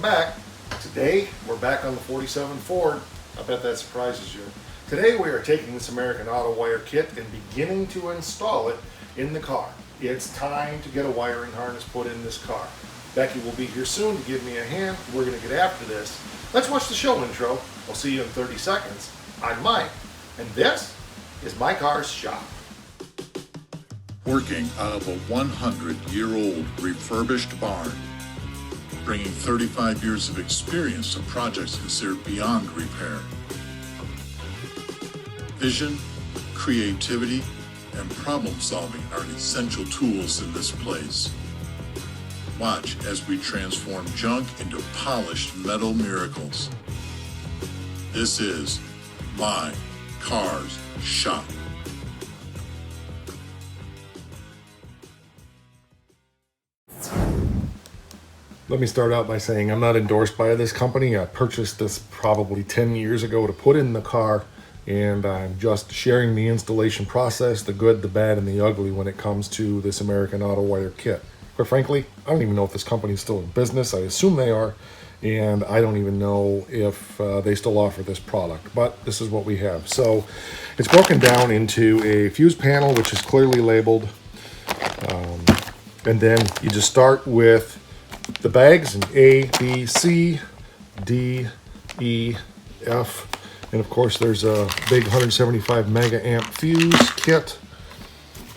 welcome back. Today we're back on the 47 Ford. I bet that surprises you. Today we are taking this American Auto wire kit and beginning to install it in the car. It's time to get a wiring harness put in this car. Becky will be here soon to give me a hand. We're going to get after this. Let's watch the show intro. I'll see you in 30 seconds. I'm Mike, and this is my car's shop. Working out of a 100-year-old refurbished barn, bringing 35 years of experience to projects considered beyond repair. Vision, creativity, and problem solving are essential tools in this place. Watch as we transform junk into polished metal miracles. This is my car's shop. Let me start out by saying I'm not endorsed by this company. I purchased this probably 10 years ago to put in the car, and I'm just sharing the installation process, the good, the bad, and the ugly when it comes to this American Auto wire kit. Quite frankly, I don't even know if this company is still in business. I assume they are, and I don't even know if they still offer this product, but this is what we have. So it's broken down into a fuse panel, which is clearly labeled, and then you just start with the bags in A, B, C, D, E, F, and of course there's a big 175 mega amp fuse kit,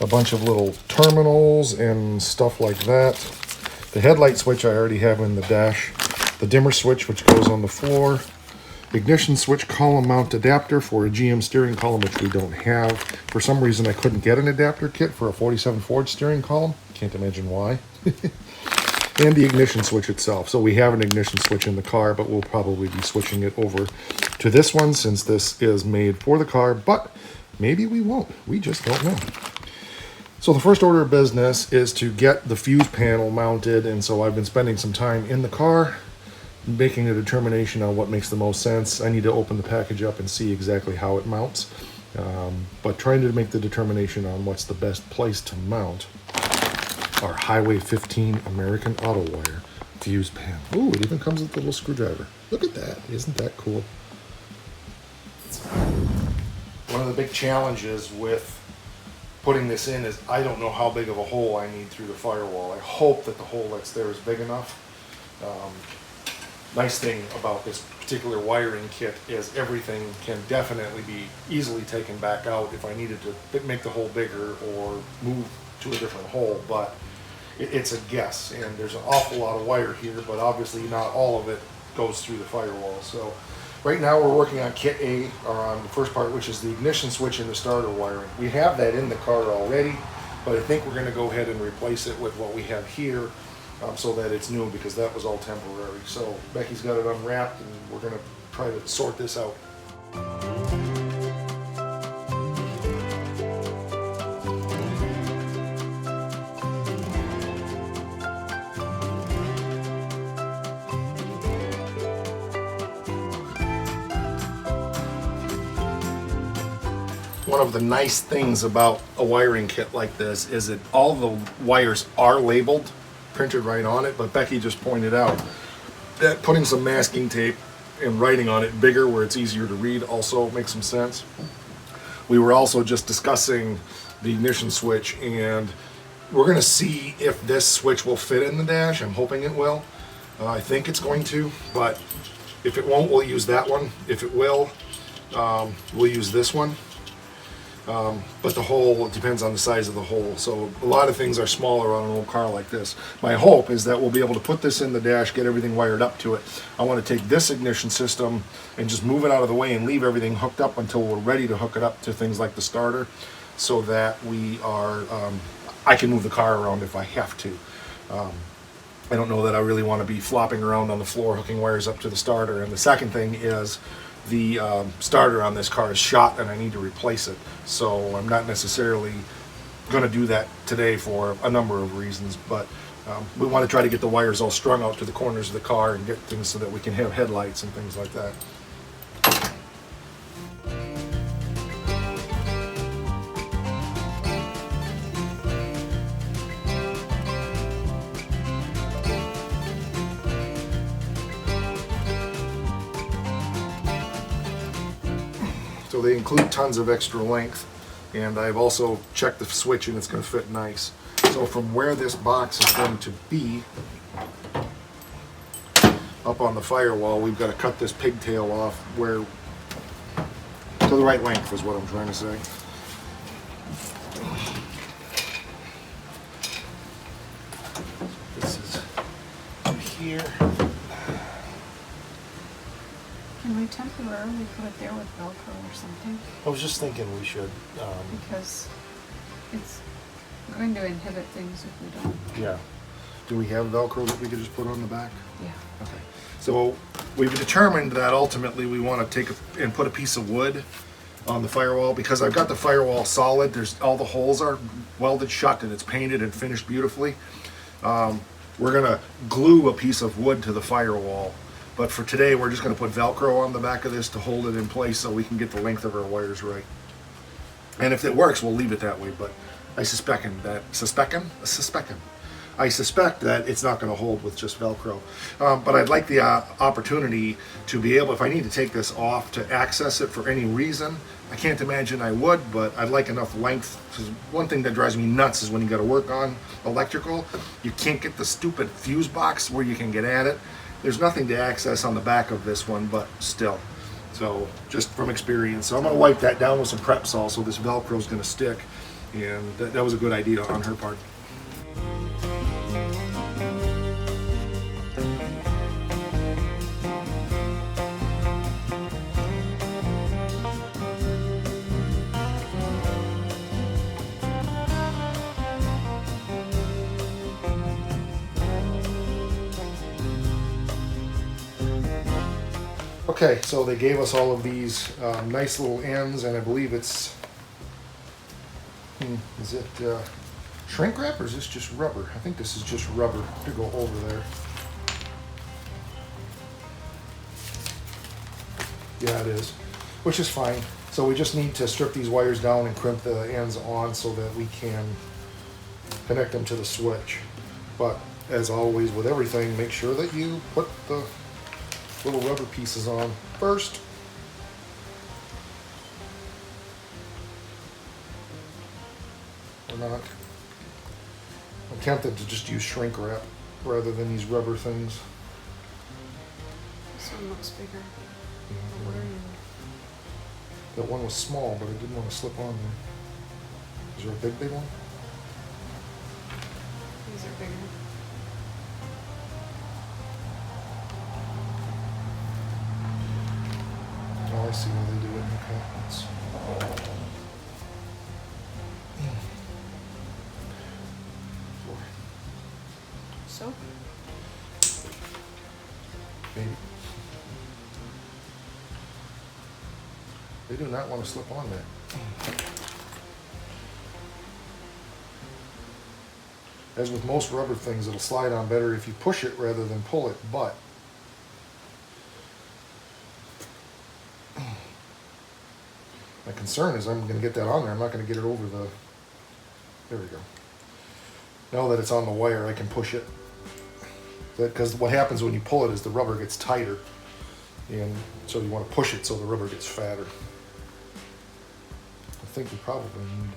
a bunch of little terminals and stuff like that. The headlight switch I already have in the dash, the dimmer switch which goes on the floor, ignition switch column mount adapter for a GM steering column which we don't have. For some reason I couldn't get an adapter kit for a 47 Ford steering column, can't imagine why. And the ignition switch itself. So we have an ignition switch in the car, but we'll probably be switching it over to this one since this is made for the car, but maybe we won't. We just don't know. So the first order of business is to get the fuse panel mounted, and so I've been spending some time in the car making a determination on what makes the most sense. I need to open the package up and see exactly how it mounts, but trying to make the determination on what's the best place to mount our Highway 15 American Auto wire fuse panel. Ooh, it even comes with a little screwdriver. Look at that. Isn't that cool? One of the big challenges with putting this in is I don't know how big of a hole I need through the firewall. I hope that the hole that's there is big enough. Nice thing about this particular wiring kit is everything can definitely be easily taken back out if I needed to make the hole bigger or move to a different hole, but it's a guess, and there's an awful lot of wire here, but obviously not all of it goes through the firewall. So right now we're working on kit A, or on the first part, which is the ignition switch and the starter wiring. We have that in the car already, but I think we're going to go ahead and replace it with what we have here, so that it's new, because that was all temporary. So Becky's got it unwrapped, and we're going to try to sort this out. One of the nice things about a wiring kit like this is that all the wires are labeled, printed right on it, but Becky just pointed out that putting some masking tape and writing on it bigger where it's easier to read also makes some sense. We were also just discussing the ignition switch, and we're going to see if this switch will fit in the dash. I'm hoping it will. I think it's going to, but if it won't, we'll use that one. If it will, we'll use this one. But the hole, it depends on the size of the hole. So a lot of things are smaller on an old car like this. My hope is that we'll be able to put this in the dash, get everything wired up to it. I want to take this ignition system and just move it out of the way and leave everything hooked up until we're ready to hook it up to things like the starter, so that we are, I can move the car around if I have to. I don't know that I really want to be flopping around on the floor hooking wires up to the starter. And the second thing is, the starter on this car is shot and I need to replace it. So I'm not necessarily going to do that today for a number of reasons, but we want to try to get the wires all strung out to the corners of the car and get things so that we can have headlights and things like that. So they include tons of extra length, and I've also checked the switch and it's going to fit nice. So from where this box is going to be up on the firewall, we've got to cut this pigtail off where to the right length is what I'm trying to say. This is up here. Can we temporarily put it there with Velcro or something? I was just thinking we should. Because it's going to inhibit things if we don't. Yeah. Do we have Velcro that we could just put on the back? Yeah. Okay. So we've determined that ultimately we want to take and put a piece of wood on the firewall, because I've got the firewall solid. There's all the holes are welded shut and it's painted and finished beautifully. We're gonna glue a piece of wood to the firewall, but for today we're just gonna put Velcro on the back of this to hold it in place so we can get the length of our wires right. And if it works, we'll leave it that way. But I suspect that it's not going to hold with just Velcro. But I'd like the opportunity to be able, if I need to take this off to access it for any reason, I can't imagine I would, but I'd like enough length. Because one thing that drives me nuts is when you got to work on electrical, you can't get the stupid fuse box where you can get at it. There's nothing to access on the back of this one, but still. So just from experience. So I'm going to wipe that down with some prep salt so this Velcro is going to stick. And that was a good idea on her part. Okay, so they gave us all of these nice little ends, and I believe it's, is it shrink wrap or is this just rubber? I think this is just rubber to go over there. Yeah, it is, which is fine. So we just need to strip these wires down and crimp the ends on so that we can connect them to the switch. But as always with everything, make sure that you put the little rubber pieces on first. Or not. I'm tempted to just use shrink wrap rather than these rubber things. This one looks bigger. Yeah, that one was small, but I didn't want to slip on there. Is there a big one? These are bigger. Oh, I see how they do it. Okay. So? Maybe. They do not want to slip on that. As with most rubber things, it'll slide on better if you push it rather than pull it, but my concern is I'm going to get that on there. I'm not going to get it over the, there we go. Now that it's on the wire, I can push it. Because what happens when you pull it is the rubber gets tighter. And so you want to push it so the rubber gets fatter. I think we probably need,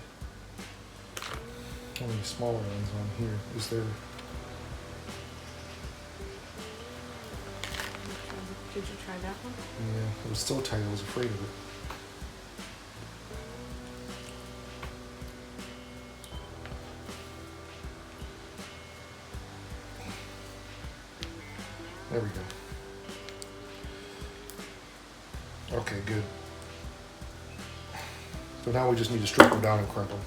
how many smaller ones on here? Is there? Did you try that one? Yeah, it was so tight I was afraid of it. There we go. Okay, good. So now we just need to strip them down and crimp them.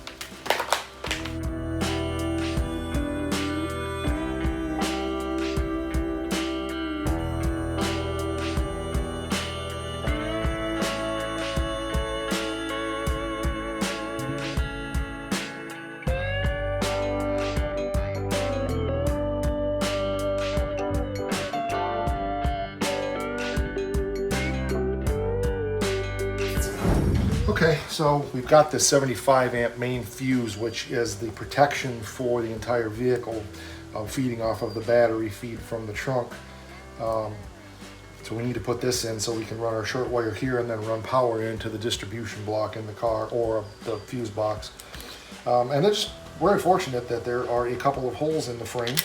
Okay, so we've got the 75 amp main fuse, which is the protection for the entire vehicle, feeding off of the battery feed from the trunk. So we need to put this in so we can run our short wire here and then run power into the distribution block in the car or the fuse box. And it's very fortunate that there are a couple of holes in the frame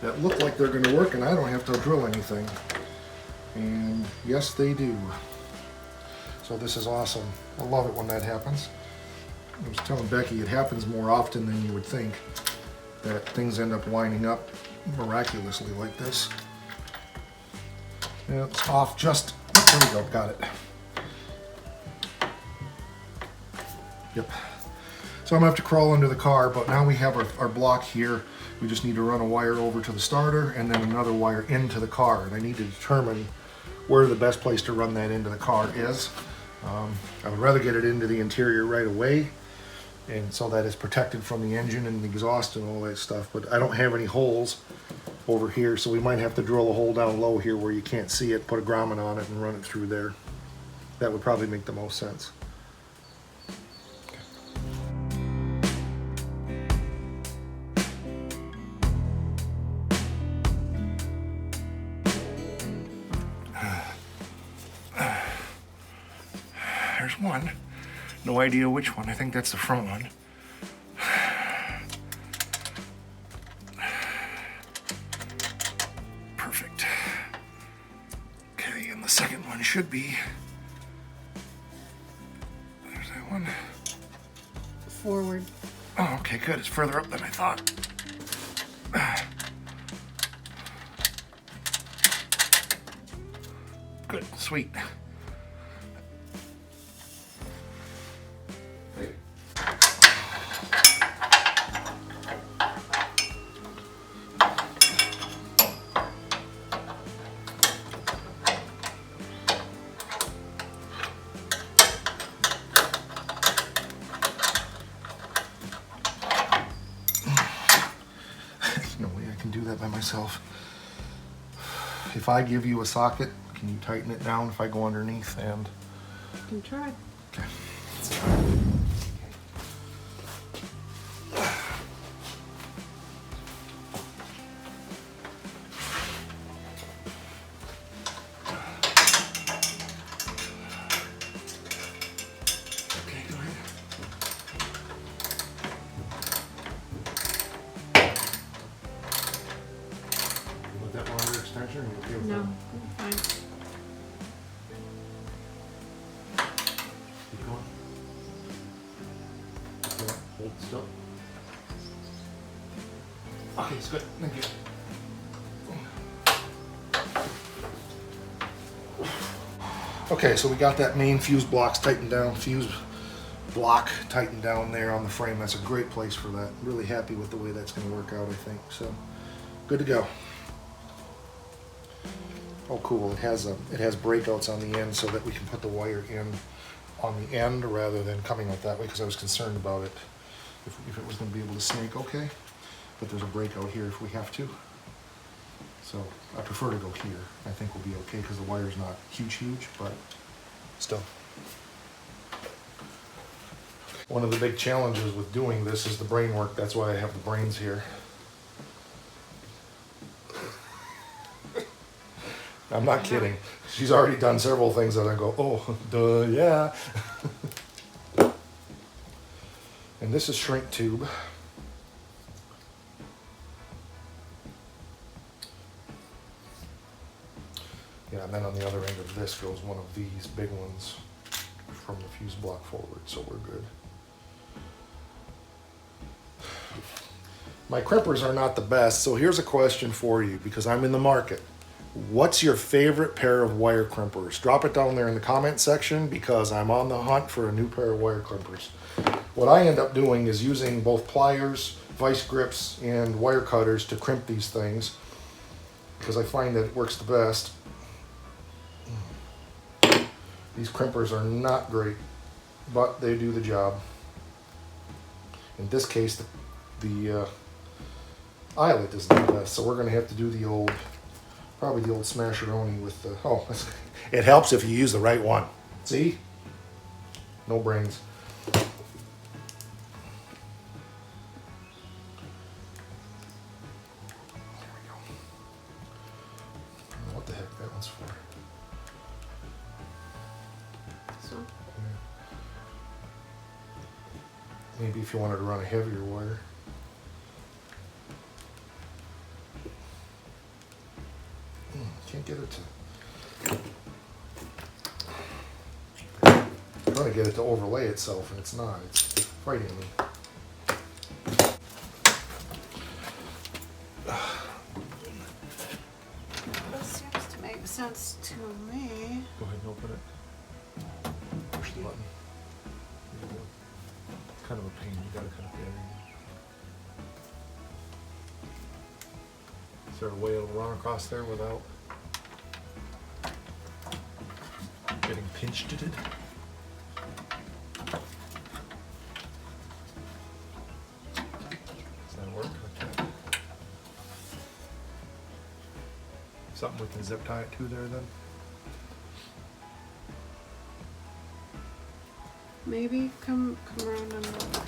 that look like they're going to work and I don't have to drill anything. And yes, they do. So this is awesome. I love it when that happens. I was telling Becky it happens more often than you would think, that things end up lining up miraculously like this. Yeah, it's off just, there we go, got it. Yep. So I'm gonna have to crawl under the car, but now we have our block here. We just need to run a wire over to the starter and then another wire into the car. And I need to determine where the best place to run that into the car is. I would rather get it into the interior right away, and so that it's protected from the engine and the exhaust and all that stuff. But I don't have any holes over here, so we might have to drill a hole down low here where you can't see it, put a grommet on it and run it through there. That would probably make the most sense. There's one. No idea which one. I think that's the front one. Perfect. Okay, and the second one should be... There's that one. Forward. Oh, okay, good. It's further up than I thought. Good, sweet. No way I can do that by myself. If I give you a socket, can you tighten it down if I go underneath and... You can try. Okay. Okay, go ahead. You want that longer extension or you okay with No, that? I'm fine. Keep going. Okay, hold still. Okay, it's good. Thank you. Okay, so we got that main fuse block tightened down there on the frame. That's a great place for that. Really happy with the way that's going to work out, I think. So, good to go. Oh, cool! It has breakouts on the end so that we can put the wire in on the end rather than coming out that way, because I was concerned about it if it was going to be able to snake. Okay, but there's a breakout here if we have to. So I prefer to go here. I think we'll be okay because the wire's not huge, but still. One of the big challenges with doing this is the brain work. That's why I have the brains here. I'm not kidding. She's already done several things that I go, oh, duh, yeah. And this is shrink tube. Yeah, and then on the other end of this goes one of these big ones from the fuse block forward, so we're good. My crimpers are not the best, so here's a question for you, because I'm in the market. What's your favorite pair of wire crimpers? Drop it down there in the comment section, because I'm on the hunt for a new pair of wire crimpers. What I end up doing is using both pliers, vice grips, and wire cutters to crimp these things, because I find that it works the best. These crimpers are not great, but they do the job. In this case, the eyelet isn't the best, so we're going to have to do the old, probably the old smasheroni with the, oh, it helps if you use the right one. See? No brains. There we go. What the heck, that one's Maybe if you wanted to run a heavier wire. Can't get it to... I'm trying to get it to overlay itself, and it's not. It's fighting me. That seems to make sense to me. Go ahead and open it. Push the button. There you go. It's kind of a pain. You gotta kind of get everything. Is there a way it'll run across there without getting pinched at it? Does that work? Okay. Something we can zip tie it to there then? Maybe come around and look.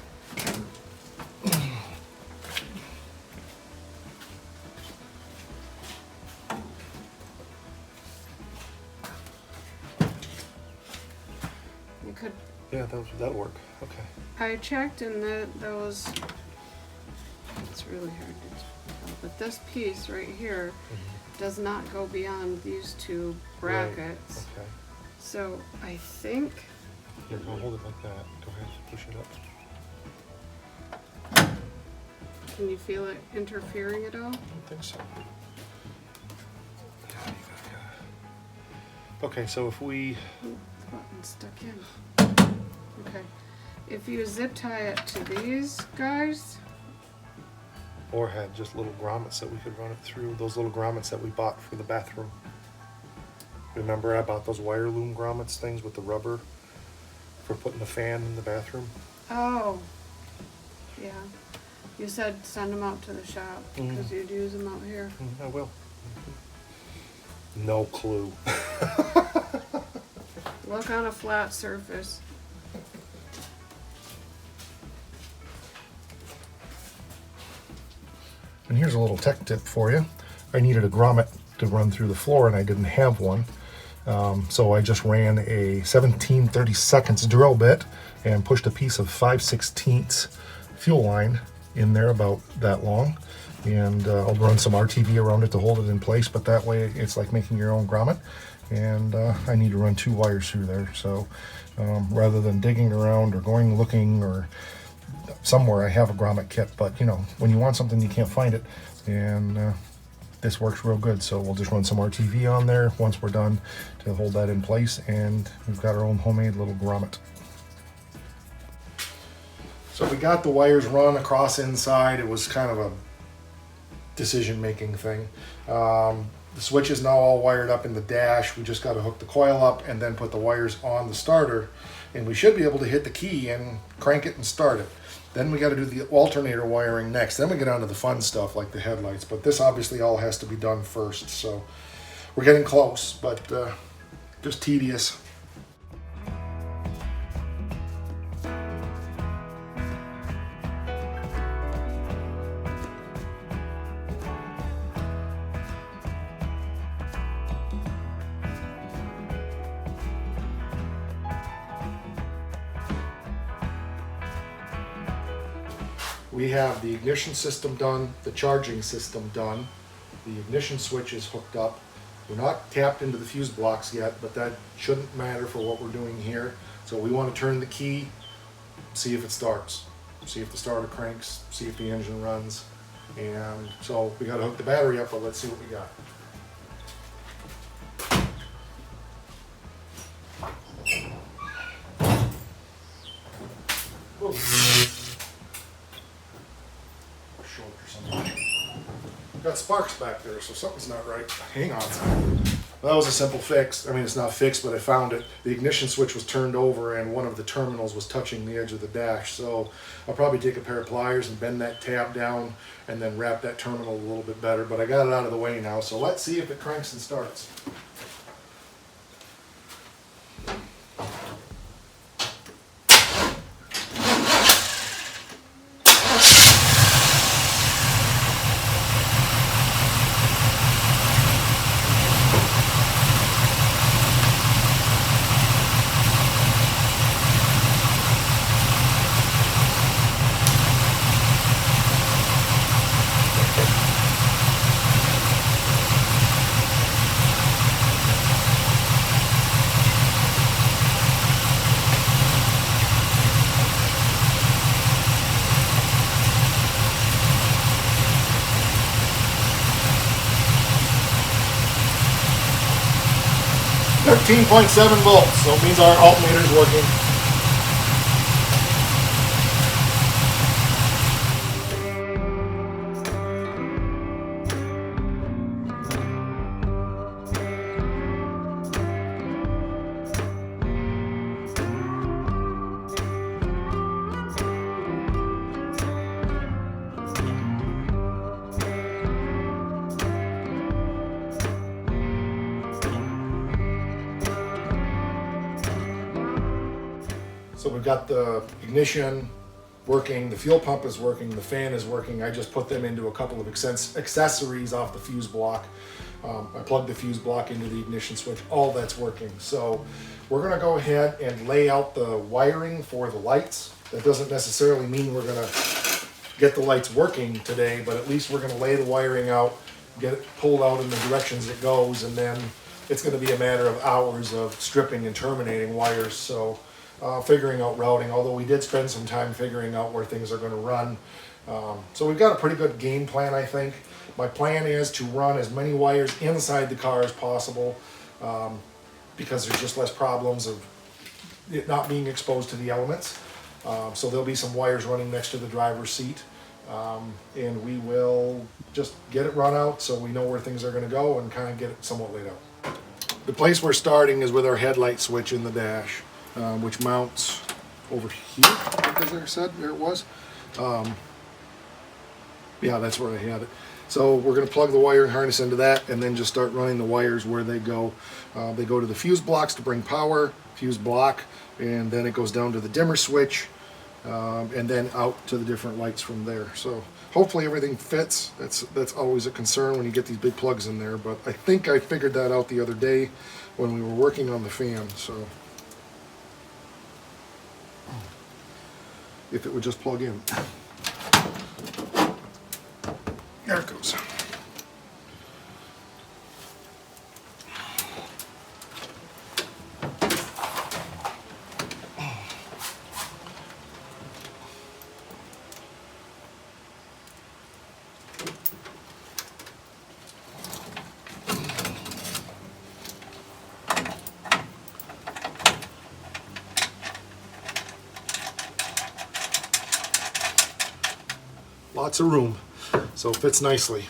You could. Yeah, that'll work. Okay. I checked and those. It's really hard to tell, but this piece right here does not go beyond these two brackets. Right. Okay. So I think. Here, go hold it like that. Go ahead, push it up. Can you feel it interfering at all? I don't think so. Okay, so if we... Ooh, the button's stuck in. Okay. If you zip tie it to these guys. Or had just little grommets that we could run it through. Those little grommets that we bought for the bathroom. Remember I bought those wire loom grommets things with the rubber for putting the fan in the bathroom? Oh. Yeah. You said send them out to the shop because you'd use them out here. I will. No clue. Look on a flat surface. And here's a little tech tip for you. I needed a grommet to run through the floor and I didn't have one. So I just ran a 17/32 drill bit and pushed a piece of 5/16 fuel line in there about that long. And I'll run some RTV around it to hold it in place, but that way it's like making your own grommet. And I need to run 2 wires through there. So rather than digging around or going looking or somewhere, I have a grommet kit, but you know, when you want something you can't find it. And this works real good, so we'll just run some RTV on there once we're done to hold that in place, and we've got our own homemade little grommet. So we got the wires run across inside. It was kind of a decision-making thing. The switch is now all wired up in the dash. We just got to hook the coil up and then put the wires on the starter, and we should be able to hit the key and crank it and start it. Then we got to do the alternator wiring next. Then we get on to the fun stuff like the headlights. But this obviously all has to be done first. So we're getting close, but just tedious. We have the ignition system done, the charging system done, the ignition switch is hooked up. We're not tapped into the fuse blocks yet, but that shouldn't matter for what we're doing here. So we want to turn the key, see if it starts, see if the starter cranks, see if the engine runs. And so we got to hook the battery up, but let's see what we got. Whoa. Short or something. Got sparks back there, so something's not right. Hang on. That was a simple fix. I mean, it's not fixed, but I found it. The ignition switch was turned over and one of the terminals was touching the edge of the dash. So I'll probably take a pair of pliers and bend that tab down and then wrap that terminal a little bit better. But I got it out of the way now, so let's see if it cranks and starts. 13.7 volts, so it means our alternator is working. So we've got the ignition working, the fuel pump is working, the fan is working. I just put them into a couple of accessories off the fuse block. I plugged the fuse block into the ignition switch. All that's working. So we're gonna go ahead and lay out the wiring for the lights. That doesn't necessarily mean we're gonna get the lights working today, but at least we're gonna lay the wiring out, get it pulled out in the directions it goes, and then it's gonna be a matter of hours of stripping and terminating wires. So figuring out routing, although we did spend some time figuring out where things are going to run. So we've got a pretty good game plan, I think. My plan is to run as many wires inside the car as possible because there's just less problems of it not being exposed to the elements. So there'll be some wires running next to the driver's seat, and we will just get it run out so we know where things are going to go and kind of get it somewhat laid out. The place we're starting is with our headlight switch in the dash. Which mounts over here, as I said, there it was. Yeah, that's where I had it. So we're going to plug the wiring harness into that and then just start running the wires where they go. They go to the fuse blocks to bring power, fuse block, and then it goes down to the dimmer switch, and then out to the different lights from there. So hopefully everything fits. That's always a concern when you get these big plugs in there, but I think I figured that out the other day when we were working on the fan. So if it would just plug in. There it goes. Lots of room, so it fits nicely.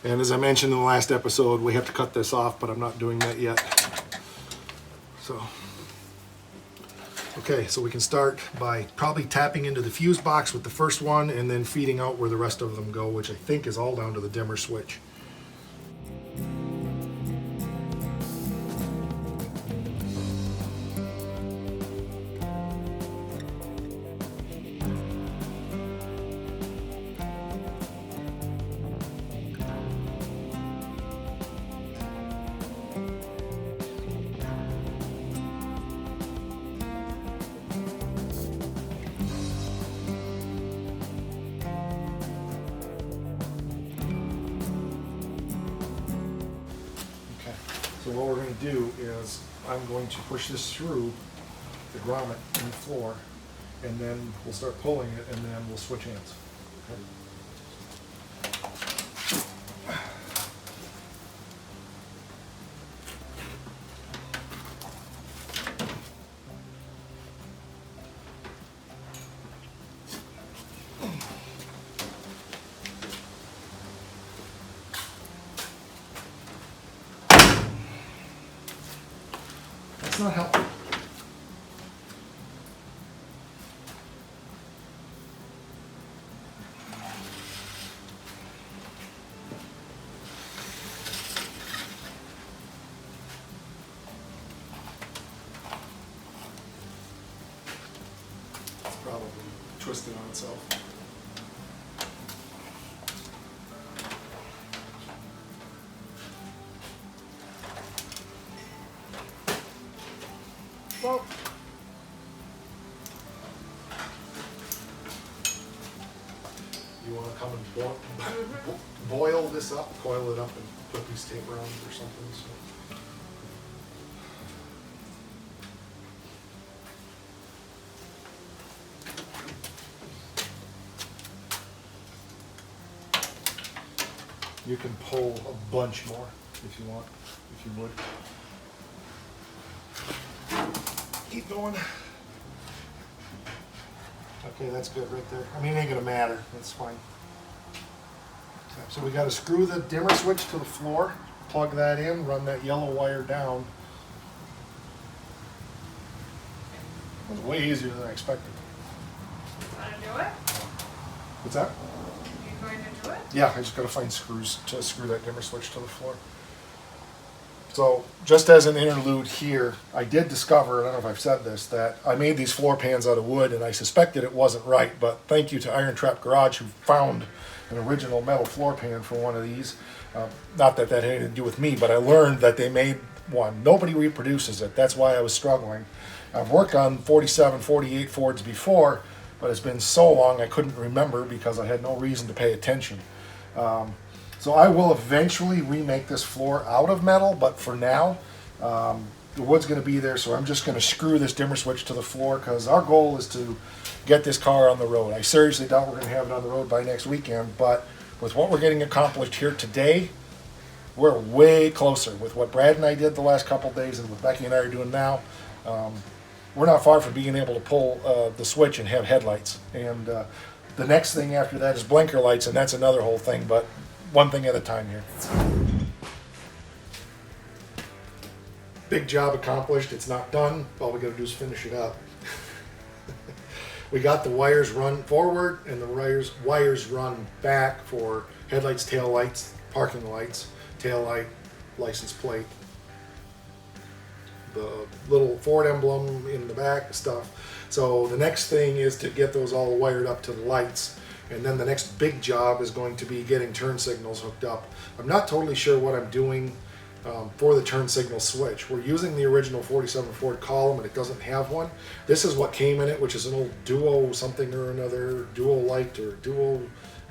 And as I mentioned in the last episode, we have to cut this off, but I'm not doing that yet. So, okay, so we can start by probably tapping into the fuse box with the first one and then feeding out where the rest of them go, which I think is all down to the dimmer switch. So what we're going to do is I'm going to push this through the grommet in the floor, and then we'll start pulling it, and then we'll switch hands. Okay. That's not helping. It's probably twisted on itself. Well, you want to come and boil this up, coil it up, and put these tape around or something. So. You can pull a bunch more if you want, if you would. keep going. Okay, that's good right there. I mean, it ain't gonna matter. That's fine. Okay, so we got to screw the dimmer switch to the floor, plug that in, run that yellow wire down. It was way easier than I expected. Want to do it? What's that? You going to do it? Yeah, I just got to find screws to screw that dimmer switch to the floor. So, just as an interlude here, I did discover, I don't know if I've said this, that I made these floor pans out of wood, and I suspected it wasn't right, but thank you to Iron Trap Garage, who found an original metal floor pan for one of these. Not that that had anything to do with me, but I learned that they made one. Nobody reproduces it. That's why I was struggling. I've worked on 47, 48 Fords before, but it's been so long I couldn't remember because I had no reason to pay attention. So I will eventually remake this floor out of metal, but for now, the wood's going to be there, so I'm just going to screw this dimmer switch to the floor because our goal is to get this car on the road. I seriously doubt we're going to have it on the road by next weekend, but with what we're getting accomplished here today, we're way closer with what Brad and I did the last couple of days and what Becky and I are doing now. We're not far from being able to pull the switch and have headlights. And the next thing after that is blinker lights, and that's another whole thing, but one thing at a time here. Big job accomplished. It's not done. All we got to do is finish it up. We got the wires run forward and the wires run back for headlights, tail lights, parking lights, tail light, license plate, the little Ford emblem in the back stuff. So the next thing is to get those all wired up to the lights. And then the next big job is going to be getting turn signals hooked up. I'm not totally sure what I'm doing for the turn signal switch. We're using the original 47 Ford column and it doesn't have one. This is what came in it, which is an old Duo something or another, Duo Light or Duo,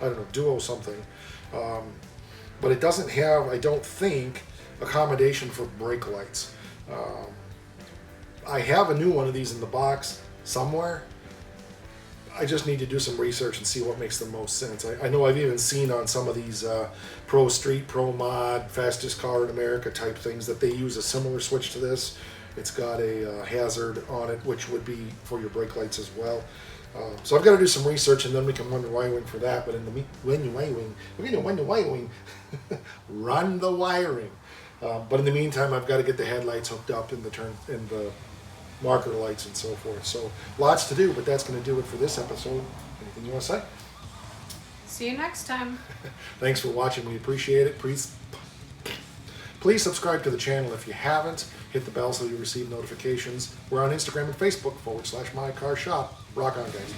I don't know, Duo something. But it doesn't have, I don't think, accommodation for brake lights. I have a new one of these in the box somewhere. I just need to do some research and see what makes the most sense. I know I've even seen on some of these Pro Street, Pro Mod, Fastest Car in America type things that they use a similar switch to this. It's got a hazard on it, which would be for your brake lights as well. So I've got to do some research and then we can run the wiring for that. But in the run the wiring. But in the meantime, I've got to get the headlights hooked up in the marker lights and so forth. So lots to do, but that's going to do it for this episode. Anything you want to say? See you next time. Thanks for watching. We appreciate it. Please subscribe to the channel if you haven't. Hit the bell so you receive notifications. We're on Instagram and Facebook /MyCarShop. Rock on, guys.